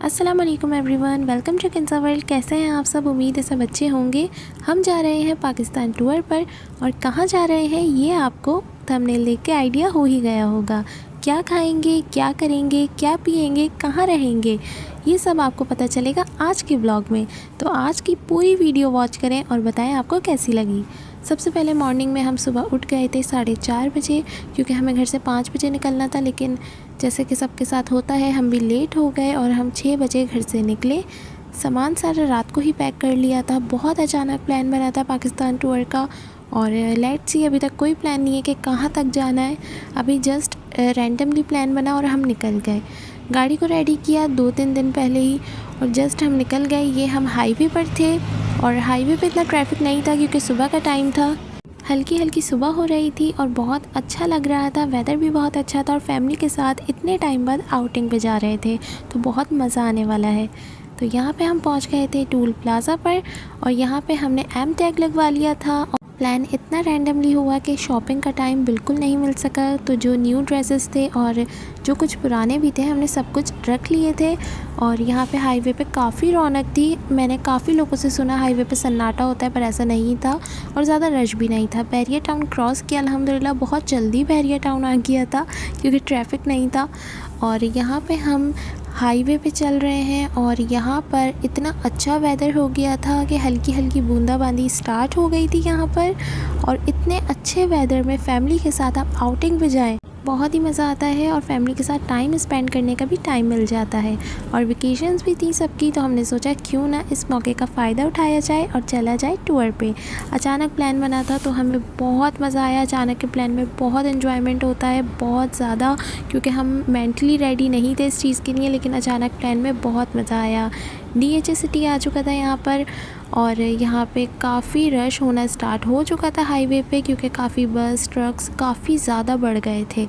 अस्सलाम वालेकुम everyone, welcome to किंसा world. कैसे हैं आप सब? उम्मीद है सब अच्छे होंगे। हम जा रहे हैं पाकिस्तान टूर पर, और कहाँ जा रहे हैं ये आपको थंबनेल देख के आइडिया हो ही गया होगा। क्या खाएंगे, क्या करेंगे, क्या पिएंगे, कहाँ रहेंगे, ये सब आपको पता चलेगा आज के ब्लॉग में। तो आज की पूरी वीडियो वॉच करें और बताएं आपको कैसी लगी। सबसे पहले मॉर्निंग में हम सुबह उठ गए थे 4:30 बजे, क्योंकि हमें घर से 5 बजे निकलना था। लेकिन जैसे कि सबके साथ होता है, हम भी लेट हो गए और हम 6 बजे घर से निकले। सामान सारा रात को ही पैक कर लिया था। बहुत अचानक प्लान बना था पाकिस्तान टूर का, और लेट्स सी अभी तक कोई प्लान नहीं है कि कहाँ तक जाना है। अभी जस्ट रैंडमली प्लान बना और हम निकल गए। गाड़ी को रेडी किया 2-3 दिन पहले ही, और जस्ट हम निकल गए। ये हम हाईवे पर थे, और हाईवे पे इतना ट्रैफिक नहीं था क्योंकि सुबह का टाइम था। हल्की हल्की सुबह हो रही थी और बहुत अच्छा लग रहा था। वेदर भी बहुत अच्छा था, और फैमिली के साथ इतने टाइम बाद आउटिंग पे जा रहे थे, तो बहुत मज़ा आने वाला है। तो यहाँ पे हम पहुँच गए थे टूल प्लाज़ा पर, और यहाँ पे हमने एम टैग लगवा लिया था। प्लान इतना रैंडमली हुआ कि शॉपिंग का टाइम बिल्कुल नहीं मिल सका। तो जो न्यू ड्रेसेस थे और जो कुछ पुराने भी थे, हमने सब कुछ रख लिए थे। और यहाँ पे हाईवे पे काफ़ी रौनक थी। मैंने काफ़ी लोगों से सुना हाईवे पे सन्नाटा होता है, पर ऐसा नहीं था, और ज़्यादा रश भी नहीं था। बैरियर टाउन क्रॉस किया अल्हम्दुलिल्लाह, बहुत जल्दी बैरियर टाउन आ गया था क्योंकि ट्रैफिक नहीं था। और यहाँ पे हम हाईवे पे चल रहे हैं, और यहाँ पर इतना अच्छा वेदर हो गया था कि हल्की हल्की बूंदाबांदी स्टार्ट हो गई थी यहाँ पर। और इतने अच्छे वेदर में फैमिली के साथ आप आउटिंग पे जाएं, बहुत ही मज़ा आता है, और फैमिली के साथ टाइम स्पेंड करने का भी टाइम मिल जाता है। और वेकेशंस भी थी सबकी, तो हमने सोचा क्यों ना इस मौके का फ़ायदा उठाया जाए और चला जाए टूर पे। अचानक प्लान बना था, तो हमें बहुत मज़ा आया। अचानक के प्लान में बहुत एन्जॉयमेंट होता है, बहुत ज़्यादा, क्योंकि हम मेंटली रेडी नहीं थे इस चीज़ के लिए। लेकिन अचानक प्लान में बहुत मज़ा आया। DHA सिटी आ चुका था यहाँ पर, और यहाँ पे काफ़ी रश होना स्टार्ट हो चुका था हाईवे पे, क्योंकि काफ़ी बस ट्रक्स काफ़ी ज़्यादा बढ़ गए थे।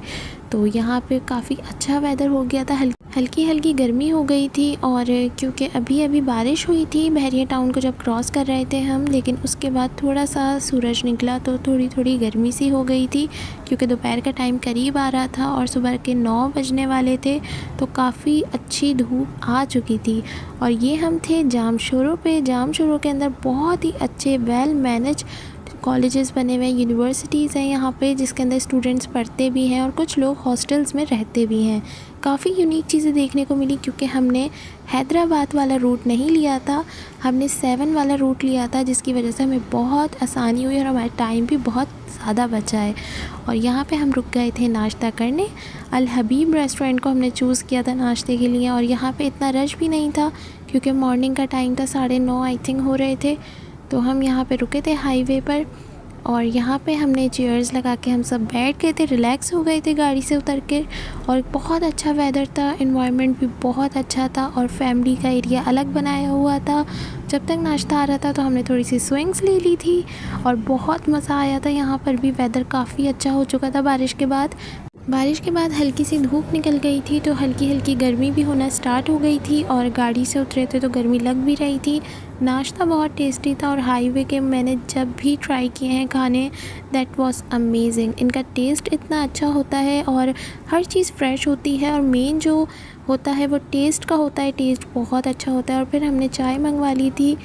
तो यहाँ पे काफ़ी अच्छा वेदर हो गया था। हल्की हल्की गर्मी हो गई थी, और क्योंकि अभी अभी बारिश हुई थी बैरियर टाउन को जब क्रॉस कर रहे थे हम। लेकिन उसके बाद थोड़ा सा सूरज निकला, तो थोड़ी थोड़ी गर्मी सी हो गई थी, क्योंकि दोपहर का टाइम करीब आ रहा था और सुबह के 9 बजने वाले थे। तो काफ़ी अच्छी धूप आ चुकी थी। और ये हम थे जामशोरों पे। जामशोरों के अंदर बहुत ही अच्छे वेल मैनेज कॉलेजेस बने हुए हैं, यूनिवर्सिटीज़ हैं यहाँ पे, जिसके अंदर स्टूडेंट्स पढ़ते भी हैं और कुछ लोग हॉस्टल्स में रहते भी हैं। काफ़ी यूनिक चीज़ें देखने को मिली, क्योंकि हमने हैदराबाद वाला रूट नहीं लिया था, हमने 7 वाला रूट लिया था, जिसकी वजह से हमें बहुत आसानी हुई और हमारा टाइम भी बहुत ज़्यादा बचा है। और यहाँ पे हम रुक गए थे नाश्ता करने। अल हबीब रेस्टोरेंट को हमने चूज़ किया था नाश्ते के लिए, और यहाँ पे इतना रश भी नहीं था क्योंकि मॉर्निंग का टाइम था, 9:30 आई थिंक हो रहे थे। तो हम यहाँ पे रुके थे हाईवे पर, और यहाँ पे हमने चेयर्स लगा के हम सब बैठ गए थे, रिलैक्स हो गए थे गाड़ी से उतर के। और बहुत अच्छा वेदर था, एनवायरनमेंट भी बहुत अच्छा था, और फैमिली का एरिया अलग बनाया हुआ था। जब तक नाश्ता आ रहा था तो हमने थोड़ी सी स्विंग्स ले ली थी, और बहुत मज़ा आया था। यहाँ पर भी वेदर काफ़ी अच्छा हो चुका था बारिश के बाद। हल्की सी धूप निकल गई थी, तो हल्की हल्की गर्मी भी होना स्टार्ट हो गई थी, और गाड़ी से उतरे थे तो गर्मी लग भी रही थी। नाश्ता बहुत टेस्टी था, और हाईवे के मैंने जब भी ट्राई किए हैं खाने, दैट वाज अमेजिंग। इनका टेस्ट इतना अच्छा होता है, और हर चीज़ फ्रेश होती है, और मेन जो होता है वो टेस्ट का होता है। टेस्ट बहुत अच्छा होता है। और फिर हमने चाय मंगवा ली थी,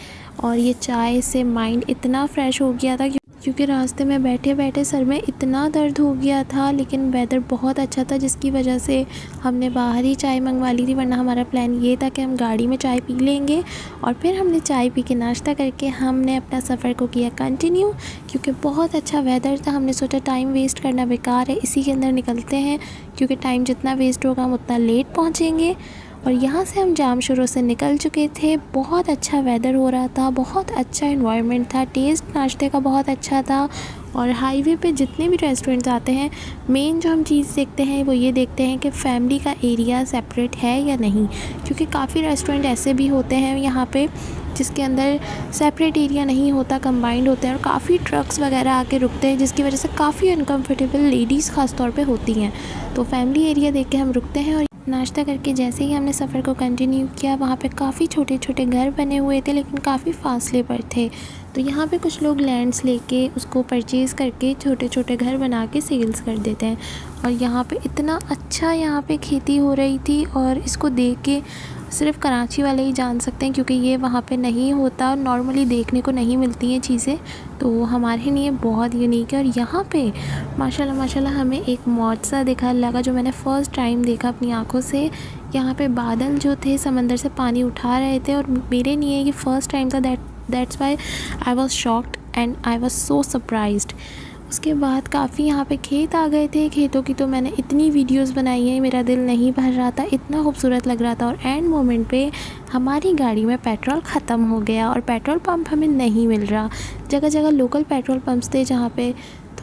और ये चाय से माइंड इतना फ्रेश हो गया था, क्योंकि रास्ते में बैठे बैठे सर में इतना दर्द हो गया था। लेकिन वेदर बहुत अच्छा था, जिसकी वजह से हमने बाहर ही चाय मंगवा ली थी, वरना हमारा प्लान ये था कि हम गाड़ी में चाय पी लेंगे। और फिर हमने चाय पी के नाश्ता करके हमने अपना सफ़र को किया कंटिन्यू, क्योंकि बहुत अच्छा वेदर था। हमने सोचा टाइम वेस्ट करना बेकार है, इसी के अंदर निकलते हैं, क्योंकि टाइम जितना वेस्ट होगा हम उतना लेट पहुँचेंगे। और यहाँ से हम जामशोरों से निकल चुके थे। बहुत अच्छा वेदर हो रहा था, बहुत अच्छा एनवायरनमेंट था, टेस्ट नाश्ते का बहुत अच्छा था। और हाईवे पे जितने भी रेस्टोरेंट्स आते हैं, मेन जो हम चीज़ देखते हैं वो ये देखते हैं कि फ़ैमिली का एरिया सेपरेट है या नहीं, क्योंकि काफ़ी रेस्टोरेंट ऐसे भी होते हैं यहाँ पे जिसके अंदर सेपरेट एरिया नहीं होता, कंबाइंड होते हैं, और काफ़ी ट्रक्स वगैरह आके रुकते हैं, जिसकी वजह से काफ़ी अनकम्फर्टेबल लेडीज़ ख़ास तौर पे होती हैं। तो फैमिली एरिया देख के हम रुकते हैं। और नाश्ता करके जैसे ही हमने सफ़र को कंटिन्यू किया, वहाँ पे काफ़ी छोटे छोटे घर बने हुए थे, लेकिन काफ़ी फासले पर थे। तो यहाँ पे कुछ लोग लैंड्स लेके उसको परचेज़ करके छोटे छोटे घर बना के सेल्स कर देते हैं। और यहाँ पे इतना अच्छा यहाँ पे खेती हो रही थी, और इसको देख के सिर्फ कराची वाले ही जान सकते हैं, क्योंकि ये वहाँ पे नहीं होता और नॉर्मली देखने को नहीं मिलती हैं चीज़ें, तो हमारे लिए बहुत यूनिक है। और यहाँ पे माशाल्लाह माशाल्लाह हमें एक मौजज़ा दिखा लगा जो मैंने फ़र्स्ट टाइम देखा अपनी आँखों से। यहाँ पे बादल जो थे समंदर से पानी उठा रहे थे और मेरे लिए ये फ़र्स्ट टाइम था। That's why I was shocked and I was so surprised. उसके बाद काफ़ी यहाँ पे खेत आ गए थे। खेतों की तो मैंने इतनी वीडियोस बनाई हैं, मेरा दिल नहीं भर रहा था, इतना खूबसूरत लग रहा था। और एंड मोमेंट पे हमारी गाड़ी में पेट्रोल ख़त्म हो गया और पेट्रोल पंप हमें नहीं मिल रहा। जगह जगह लोकल पेट्रोल पंप्स थे जहाँ पे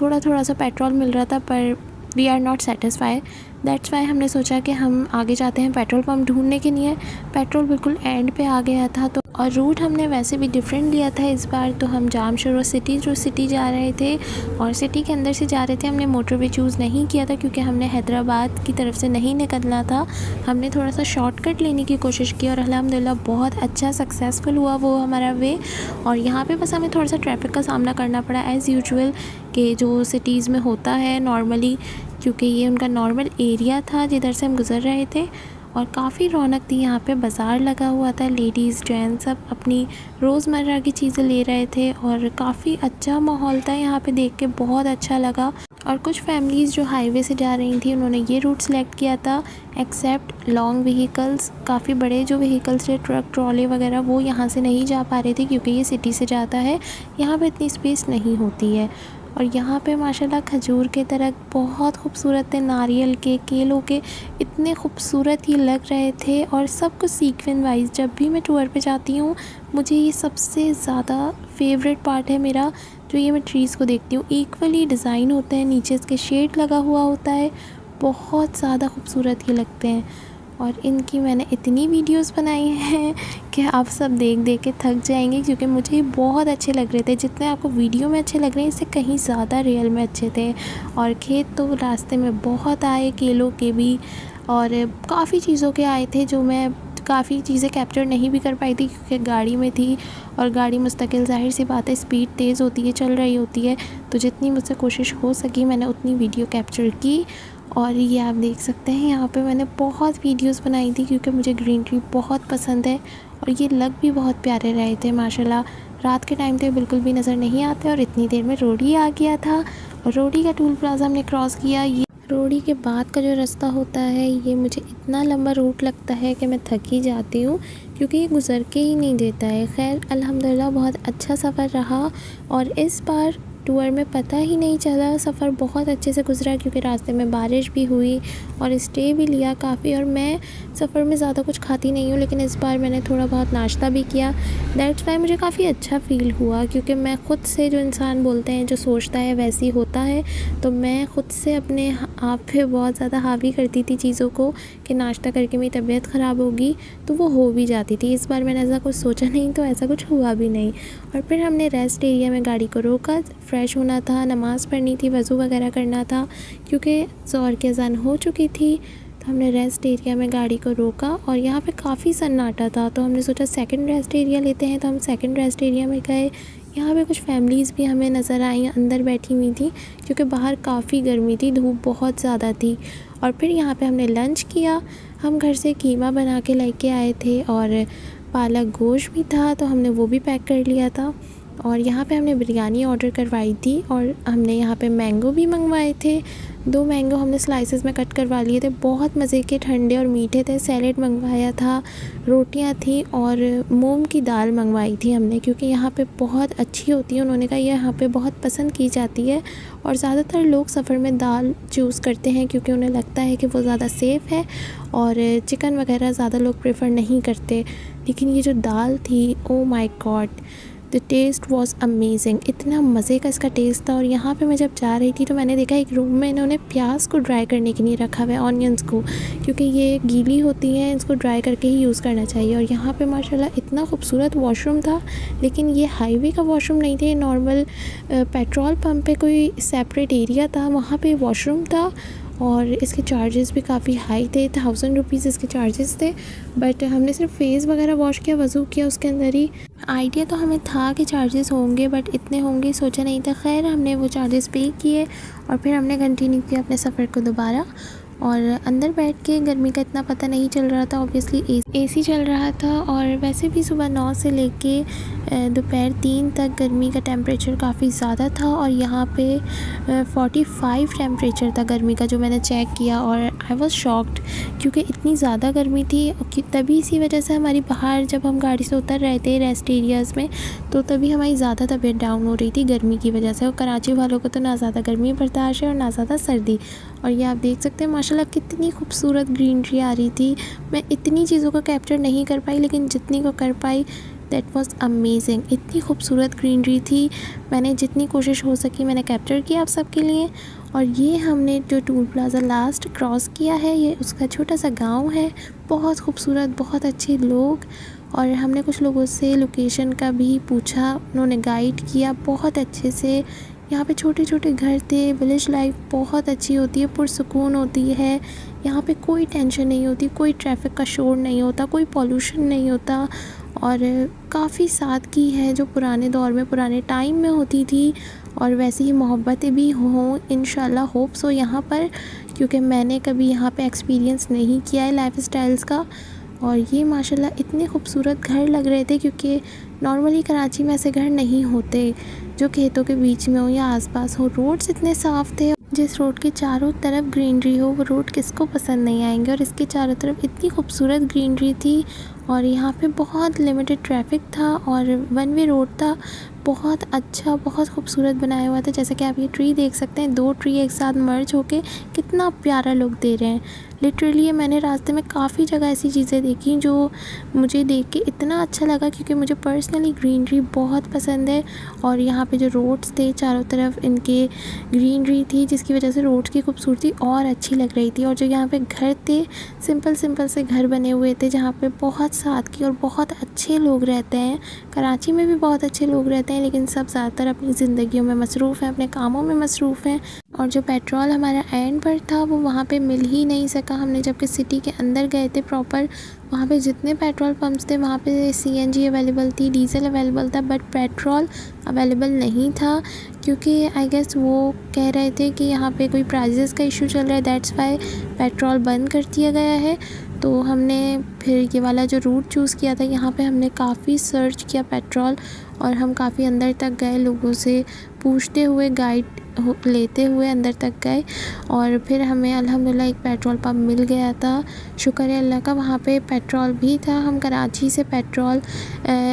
थोड़ा थोड़ा सा पेट्रोल मिल रहा था, पर we are not satisfied. That's why हमने सोचा कि हम आगे जाते हैं पेट्रोल पंप ढूंढने के लिए। पेट्रोल बिल्कुल एंड पे आ गया था, तो और रूट हमने वैसे भी डिफरेंट लिया था इस बार। तो हम जामशोरो सिटी जा रहे थे और सिटी के अंदर से जा रहे थे। हमने मोटरवे चूज़ नहीं किया था क्योंकि हमने हैदराबाद की तरफ से नहीं निकलना था। हमने थोड़ा सा शॉर्टकट लेने की कोशिश की और अल्हम्दुलिल्लाह बहुत अच्छा सक्सेसफुल हुआ वो हमारा वे। और यहाँ पे बस हमें थोड़ा सा ट्रैफिक का सामना करना पड़ा एज़ यूजुअल कि जो सिटीज़ में होता है नॉर्मली, क्योंकि ये उनका नॉर्मल एरिया था जिधर से हम गुज़र रहे थे। और काफ़ी रौनक थी यहाँ पे, बाज़ार लगा हुआ था, लेडीज़ जेंट्स सब अपनी रोज़मर्रा की चीज़ें ले रहे थे और काफ़ी अच्छा माहौल था यहाँ पे, देख के बहुत अच्छा लगा। और कुछ फैमिलीज़ जो हाईवे से जा रही थी उन्होंने ये रूट सेलेक्ट किया था। एक्सेप्ट लॉन्ग व्हीकल्स, काफ़ी बड़े जो व्हीकल्स थे ट्रक ट्रॉले वगैरह, वो यहाँ से नहीं जा पा रहे थे क्योंकि ये सिटी से जाता है, यहाँ पे इतनी स्पेस नहीं होती है। और यहाँ पे माशाल्लाह खजूर के दरख्त बहुत खूबसूरत थे, नारियल के, केलों के, इतने खूबसूरत ही लग रहे थे। और सब कुछ सीक्वेंस वाइज, जब भी मैं टूर पे जाती हूँ मुझे ये सबसे ज़्यादा फेवरेट पार्ट है मेरा, जो ये मैं ट्रीज़ को देखती हूँ। इक्वली डिज़ाइन होते हैं, नीचे इसके शेड लगा हुआ होता है, बहुत ज़्यादा खूबसूरत ही लगते हैं। और इनकी मैंने इतनी वीडियोस बनाई हैं कि आप सब देख देख के थक जाएंगे, क्योंकि मुझे ये बहुत अच्छे लग रहे थे। जितने आपको वीडियो में अच्छे लग रहे हैं इससे कहीं ज़्यादा रियल में अच्छे थे। और खेत तो रास्ते में बहुत आए, केलों के भी और काफ़ी चीज़ों के आए थे, जो मैं काफ़ी चीज़ें कैप्चर नहीं भी कर पाई थी क्योंकि गाड़ी में थी। और गाड़ी मुस्तकिल, जाहिर सी बात है, स्पीड तेज़ होती है, चल रही होती है, तो जितनी मुझसे कोशिश हो सकी मैंने उतनी वीडियो कैप्चर की। और ये आप देख सकते हैं यहाँ पे मैंने बहुत वीडियोस बनाई थी क्योंकि मुझे ग्रीनरी बहुत पसंद है। और ये लग भी बहुत प्यारे रहे थे माशाल्लाह। रात के टाइम तो बिल्कुल भी नज़र नहीं आते। और इतनी देर में रोडी आ गया था और रोडी का टोल प्लाजा हमने क्रॉस किया। ये रोडी के बाद का जो रास्ता होता है ये मुझे इतना लंबा रूट लगता है कि मैं थक ही जाती हूँ, क्योंकि ये गुज़र के ही नहीं देता है। खैर अल्हम्दुलिल्लाह बहुत अच्छा सफ़र रहा और इस बार टूर में पता ही नहीं चला, सफ़र बहुत अच्छे से गुजरा क्योंकि रास्ते में बारिश भी हुई और स्टे भी लिया काफ़ी। और मैं सफ़र में ज़्यादा कुछ खाती नहीं हूँ, लेकिन इस बार मैंने थोड़ा बहुत नाश्ता भी किया। दैट्स वाई मुझे काफ़ी अच्छा फ़ील हुआ, क्योंकि मैं ख़ुद से, जो इंसान बोलते हैं जो सोचता है वैसे ही होता है, तो मैं ख़ुद से अपने आप पे बहुत ज़्यादा हावी करती थी चीज़ों को कि नाश्ता करके मेरी तबीयत ख़राब होगी, तो वो हो भी जाती थी। इस बार मैंने ऐसा कुछ सोचा नहीं, तो ऐसा कुछ हुआ भी नहीं। और फिर हमने रेस्ट एरिया में गाड़ी को रोका, फ़्रेश होना था, नमाज़ पढ़नी थी, वज़ू वगैरह करना था, क्योंकि ज़ोहर की अज़ान हो चुकी थी। तो हमने रेस्ट एरिया में गाड़ी को रोका और यहाँ पे काफ़ी सन्नाटा था, तो हमने सोचा सेकंड रेस्ट एरिया लेते हैं। तो हम सेकंड रेस्ट एरिया में गए। यहाँ पे कुछ फैमिलीज़ भी हमें नज़र आई, अंदर बैठी हुई थी क्योंकि बाहर काफ़ी गर्मी थी, धूप बहुत ज़्यादा थी। और फिर यहाँ पे हमने लंच किया। हम घर से कीमा बना के लेके आए थे और पालक गोश्त भी था, तो हमने वो भी पैक कर लिया था। और यहाँ पे हमने बिरयानी ऑर्डर करवाई थी और हमने यहाँ पे मैंगो भी मंगवाए थे। 2 मैंगो हमने स्लाइसेस में कट करवा लिए थे, बहुत मज़े के, ठंडे और मीठे थे। सैलेड मंगवाया था, रोटियाँ थी और मूंग की दाल मंगवाई थी हमने, क्योंकि यहाँ पे बहुत अच्छी होती है। उन्होंने कहा यह यहाँ पे बहुत पसंद की जाती है और ज़्यादातर लोग सफ़र में दाल चूज़ करते हैं क्योंकि उन्हें लगता है कि वो ज़्यादा सेफ़ है और चिकन वगैरह ज़्यादा लोग प्रेफर नहीं करते। लेकिन ये जो दाल थी, oh my god, the taste was amazing, इतना मज़े का इसका टेस्ट था। और यहाँ पे मैं जब जा रही थी तो मैंने देखा एक रूम में इन्होंने प्याज को ड्राई करने के लिए रखा हुआ है, ऑनियंस को, क्योंकि ये गीली होती हैं, इसको ड्राई करके ही यूज़ करना चाहिए। और यहाँ पे माशाल्लाह इतना खूबसूरत वॉशरूम था, लेकिन ये हाईवे का वॉशरूम नहीं थे, नॉर्मल पेट्रोल पम्प पे कोई सेपरेट एरिया था, वहाँ पे वॉशरूम था। और इसके चार्जेस भी काफ़ी हाई थे, 1000 रुपीज़ इसके चार्जेस थे। बट हमने सिर्फ फेस वगैरह वॉश किया, वज़ू किया उसके अंदर ही। आइडिया तो हमें था कि चार्जेस होंगे, बट इतने होंगे सोचा नहीं था। खैर हमने वो चार्जेस पे किए और फिर हमने कंटिन्यू किया अपने सफ़र को दोबारा। और अंदर बैठ के गर्मी का इतना पता नहीं चल रहा था। ऑब्वियसली एसी चल रहा था और वैसे भी सुबह 9 से लेके दोपहर 3 तक गर्मी का टेम्परेचर काफ़ी ज़्यादा था और यहाँ पे 45 टेम्परेचर था गर्मी का, जो मैंने चेक किया। और आई वॉज शॉक्ड क्योंकि इतनी ज़्यादा गर्मी थी। तभी इसी वजह से हमारी बाहर जब हम गाड़ी से उतर रहे थे रेस्ट एरियाज़ में, तो तभी हमारी ज़्यादा तबीयत डाउन हो रही थी गर्मी की वजह से। और कराची वालों को तो ना ज़्यादा गर्मी बर्दाश्त है और ना ज़्यादा सर्दी। और ये आप देख सकते हैं माशाल्लाह कितनी खूबसूरत ग्रीनरी आ रही थी। मैं इतनी चीज़ों को कैप्चर नहीं कर पाई, लेकिन जितनी को कर पाई दैट वाज अमेजिंग। इतनी खूबसूरत ग्रीनरी थी, मैंने जितनी कोशिश हो सकी मैंने कैप्चर किया आप सबके लिए। और ये हमने जो टूल प्लाज़ा लास्ट क्रॉस किया है, ये उसका छोटा सा गांव है। बहुत खूबसूरत, बहुत अच्छे लोग। और हमने कुछ लोगों से लोकेशन का भी पूछा, उन्होंने गाइड किया बहुत अच्छे से। यहाँ पे छोटे छोटे घर थे। विलेज लाइफ बहुत अच्छी होती है, पुरसुकून होती है। यहाँ पे कोई टेंशन नहीं होती, कोई ट्रैफिक का शोर नहीं होता, कोई पॉल्यूशन नहीं होता। और काफ़ी सादगी है जो पुराने दौर में, पुराने टाइम में होती थी। और वैसे ही मोहब्बतें भी हों इंशाल्लाह, होप्स हो यहाँ पर, क्योंकि मैंने कभी यहाँ पे एक्सपीरियंस नहीं किया है लाइफ स्टाइल्स का। और ये माशाल्लाह इतने खूबसूरत घर लग रहे थे, क्योंकि नॉर्मली कराची में ऐसे घर नहीं होते जो खेतों के बीच में हो या आसपास हो। रोड्स इतने साफ़ थे, जिस रोड के चारों तरफ ग्रीनरी हो वो रोड किसको पसंद नहीं आएंगे। और इसके चारों तरफ इतनी खूबसूरत ग्रीनरी थी। और यहाँ पे बहुत लिमिटेड ट्रैफिक था और वन वे रोड था। बहुत अच्छा, बहुत खूबसूरत बनाया हुआ था। जैसे कि आप ये ट्री देख सकते हैं, 2 ट्री एक साथ मर्ज होके कितना प्यारा लुक दे रहे हैं। लिटरली ये मैंने रास्ते में काफ़ी जगह ऐसी चीज़ें देखी जो मुझे देख के इतना अच्छा लगा, क्योंकि मुझे पर्सनली ग्रीनरी बहुत पसंद है। और यहाँ पे जो रोड्स थे चारों तरफ इनके ग्रीनरी थी, जिसकी वजह से रोड्स की खूबसूरती और अच्छी लग रही थी। और जो यहाँ पे घर थे, सिंपल सिंपल से घर बने हुए थे, जहाँ पे बहुत सादगी और बहुत अच्छे लोग रहते हैं। कराची में भी बहुत अच्छे लोग रहते हैं, लेकिन सब ज़्यादातर अपनी ज़िंदगियों में मसरूफ़ हैं, अपने कामों में मसरूफ़ हैं। और जो पेट्रोल हमारा एंड पर था वो वहाँ पे मिल ही नहीं सका। हमने जबकि सिटी के अंदर गए थे प्रॉपर, वहाँ पे जितने पेट्रोल पंप्स थे वहाँ पे सीएनजी अवेलेबल थी, डीजल अवेलेबल था, बट पेट्रोल अवेलेबल नहीं था। क्योंकि आई गेस वो कह रहे थे कि यहाँ पे कोई प्राइजेस का इशू चल रहा है, दैट्स वाई पेट्रोल बंद कर दिया गया है। तो हमने फिर ये वाला जो रूट चूज़ किया था, यहाँ पे हमने काफ़ी सर्च किया पेट्रोल, और हम काफ़ी अंदर तक गए, लोगों से पूछते हुए, गाइड लेते हुए अंदर तक गए। और फिर हमें अल्हम्दुलिल्लाह एक पेट्रोल पंप मिल गया था, शुक्र है अल्लाह का। वहाँ पे पेट्रोल भी था। हम कराची से पेट्रोल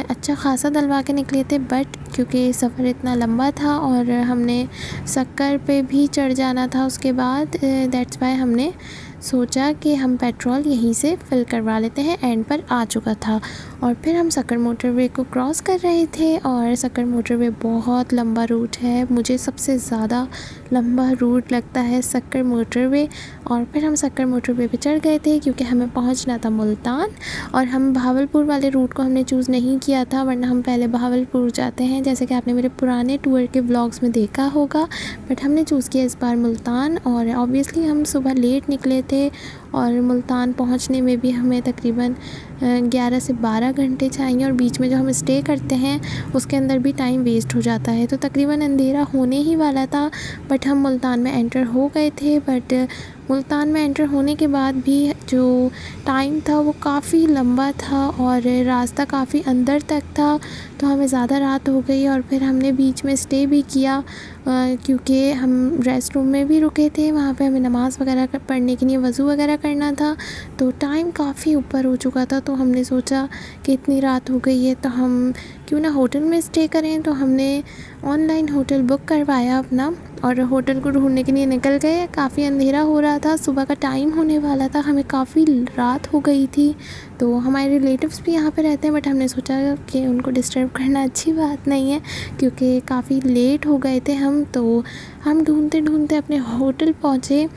अच्छा खासा डलवा के निकले थे, बट क्योंकि सफ़र इतना लंबा था और हमने सक्कर पे भी चढ़ जाना था उसके बाद, दैट्स वाई हमने सोचा कि हम पेट्रोल यहीं से फ़िल करवा लेते हैं। एंड पर आ चुका था और फिर हम सक्कर मोटरवे को क्रॉस कर रहे थे। और सक्कर मोटरवे बहुत लंबा रूट है, मुझे सबसे ज़्यादा लंबा रूट लगता है सक्कर मोटरवे। और फिर हम सक्कर मोटरवे पे चढ़ गए थे, क्योंकि हमें पहुंचना था मुल्तान। और हम बहावलपुर वाले रूट को हमने चूज़ नहीं किया था, वरना हम पहले बहावलपुर जाते हैं, जैसे कि आपने मेरे पुराने टूर के व्लॉग्स में देखा होगा। बट हमने चूज़ किया इस बार मुल्तान। और ऑब्वियसली हम सुबह लेट निकले थे और मुल्तान पहुंचने में भी हमें तकरीबन 11 से 12 घंटे चाहिए। और बीच में जो हम स्टे करते हैं उसके अंदर भी टाइम वेस्ट हो जाता है, तो तकरीबन अंधेरा होने ही वाला था। बट हम मुल्तान में एंटर हो गए थे। बट मुल्तान में एंटर होने के बाद भी जो टाइम था वो काफ़ी लंबा था और रास्ता काफ़ी अंदर तक था, तो हमें ज़्यादा रात हो गई। और फिर हमने बीच में स्टे भी किया, क्योंकि हम रेस्ट रूम में भी रुके थे। वहाँ पे हमें नमाज़ वगैरह पढ़ने के लिए वज़ू वगैरह करना था, तो टाइम काफ़ी ऊपर हो चुका था। तो हमने सोचा कि इतनी रात हो गई है तो हम क्यों ना होटल में स्टे करें। तो हमने ऑनलाइन होटल बुक करवाया अपना, और होटल को ढूंढने के लिए निकल गए। काफ़ी अंधेरा हो रहा था, सुबह का टाइम होने वाला था, हमें काफ़ी रात हो गई थी। तो हमारे रिलेटिव्स भी यहाँ पे रहते हैं, बट हमने सोचा कि उनको डिस्टर्ब करना अच्छी बात नहीं है, क्योंकि काफ़ी लेट हो गए थे हम। तो हम ढूंढते ढूंढते अपने होटल पहुँचे,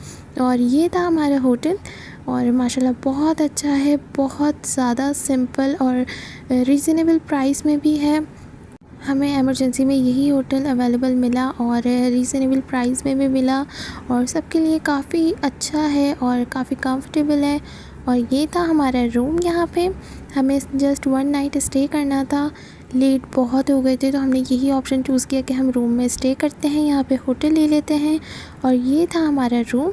और ये था हमारा होटल। और माशाल्लाह बहुत अच्छा है, बहुत ज़्यादा सिंपल और रीज़नेबल प्राइस में भी है। हमें एमरजेंसी में यही होटल अवेलेबल मिला और रीज़नेबल प्राइस में भी मिला, और सबके लिए काफ़ी अच्छा है और काफ़ी कंफर्टेबल है। और ये था हमारा रूम। यहाँ पे हमें जस्ट 1 नाइट स्टे करना था। लेट बहुत हो गए थे, तो हमने यही ऑप्शन चूज़ किया कि हम रूम में स्टे करते हैं, यहाँ पे होटल ले लेते हैं। और ये था हमारा रूम।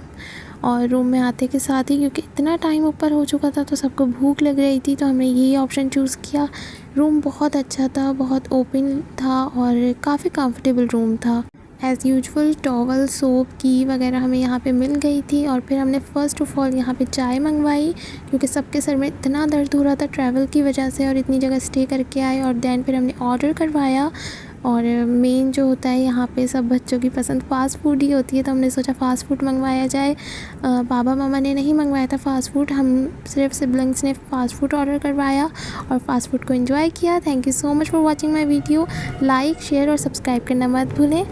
और रूम में आते के साथ ही, क्योंकि इतना टाइम ऊपर हो चुका था तो सबको भूख लग रही थी, तो हमने यही ऑप्शन चूज़ किया। रूम बहुत अच्छा था, बहुत ओपन था और काफ़ी कंफर्टेबल रूम था। एज़ यूजुअल टॉवल, सोप, की वगैरह हमें यहाँ पे मिल गई थी। और फिर हमने फ़र्स्ट ऑफ़ ऑल यहाँ पे चाय मंगवाई, क्योंकि सबके सर में इतना दर्द हो रहा था ट्रैवल की वजह से और इतनी जगह स्टे करके आए। और दैन फिर हमने ऑर्डर करवाया। और मेन जो होता है यहाँ पे सब बच्चों की पसंद फ़ास्ट फूड ही होती है, तो हमने सोचा फ़ास्ट फूड मंगवाया जाए। पापा मामा ने नहीं मंगवाया था फ़ास्ट फूड, हम सिर्फ सिबलिंग्स ने फ़ास्ट फूड ऑर्डर करवाया और फ़ास्ट फूड को एंजॉय किया। Thank you so much for watching my video. Like, share और सब्सक्राइब करना मत भूलें।